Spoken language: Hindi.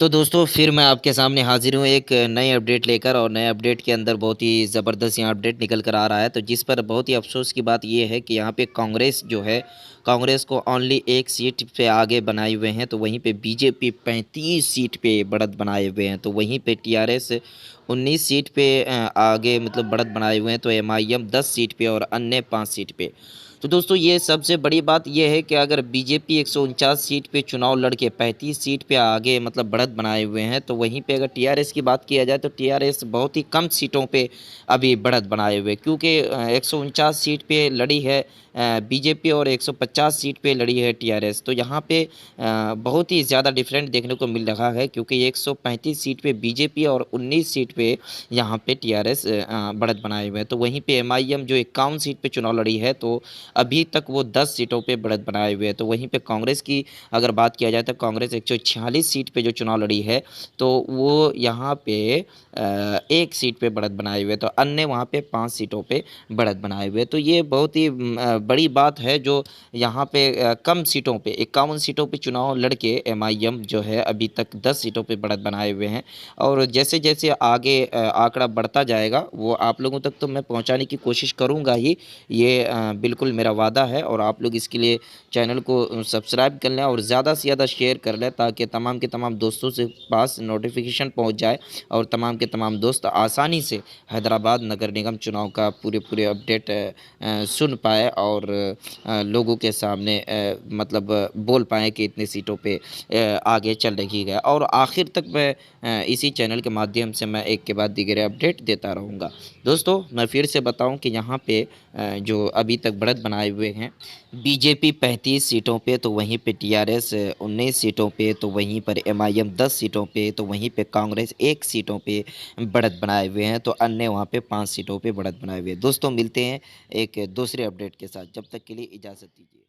तो दोस्तों फिर मैं आपके सामने हाज़िर हूँ एक नए अपडेट लेकर और नए अपडेट के अंदर बहुत ही ज़बरदस्त यहाँ अपडेट निकल कर आ रहा है। तो जिस पर बहुत ही अफ़सोस की बात ये है कि यहाँ पे कांग्रेस जो है, कांग्रेस को ओनली 1 सीट पे आगे बनाए हुए हैं। तो वहीं पे बीजेपी 35 सीट पे बढ़त बनाए हुए हैं। तो वहीं पे टीआरएस 19 सीट पे आगे मतलब बढ़त बनाए हुए हैं। तो एमआईएम 10 सीट पे और अन्य 5 सीट पे। तो दोस्तों ये सबसे बड़ी बात ये है कि अगर बीजेपी 149 सीट पे चुनाव लड़के 35 सीट पे आगे मतलब बढ़त बनाए हुए हैं, तो वहीं पे अगर टीआरएस की बात किया जाए तो टीआरएस बहुत ही कम सीटों पे अभी बढ़त बनाए हुए, क्योंकि 149 सीट पे लड़ी है बीजेपी और 150 सीट पे लड़ी है टीआरएस। तो यहाँ पे बहुत ही ज़्यादा डिफरेंट देखने को मिल रहा है, क्योंकि 135 सीट पे बीजेपी और 19 सीट पे यहाँ पे टीआरएस बढ़त बनाए हुए हैं। तो वहीं पे एमआईएम जो 51 सीट पे चुनाव लड़ी है, तो अभी तक वो 10 सीटों पे बढ़त बनाए हुए हैं। तो वहीं पे कांग्रेस की अगर बात किया जाए तो कांग्रेस 146 सीट पे जो चुनाव लड़ी है, तो वो यहाँ पे 1 सीट पे बढ़त बनाए हुए हैं। तो अन्य वहाँ पे 5 सीटों पे बढ़त बनाए हुए हैं। तो ये बहुत ही बड़ी बात है जो यहाँ पे कम सीटों पे 51 सीटों पे चुनाव लड़के एमआईएम जो है अभी तक 10 सीटों पे बढ़त बनाए हुए हैं। और जैसे-जैसे आगे आंकड़ा बढ़ता जाएगा, वो आप लोगों तक तो मैं पहुँचाने की कोशिश करूँगा ही। ये बिल्कुल मेरा वादा है और आप लोग इसके लिए चैनल को सब्सक्राइब कर लें और ज़्यादा से ज़्यादा शेयर कर लें, ताकि तमाम के तमाम दोस्तों से पास नोटिफिकेशन पहुंच जाए और तमाम के तमाम दोस्त आसानी से हैदराबाद नगर निगम चुनाव का पूरे अपडेट सुन पाए और लोगों के सामने मतलब बोल पाएँ कि इतनी सीटों पे आगे चल रही है। और आखिर तक मैं इसी चैनल के माध्यम से मैं एक के बाद दीगर अपडेट देता रहूँगा। दोस्तों मैं फिर से बताऊं कि यहाँ पे जो अभी तक बढ़त बनाए हुए हैं, बीजेपी 35 सीटों पे, तो वहीं पे टीआरएस 19 सीटों पे, तो वहीं पर एमआईएम 10 सीटों पे, तो वहीं पे कांग्रेस 1 सीटों पे बढ़त बनाए हुए हैं। तो अन्य वहाँ पे 5 सीटों पे बढ़त बनाए हुए हैं। दोस्तों मिलते हैं एक दूसरे अपडेट के साथ, जब तक के लिए इजाज़त दीजिए।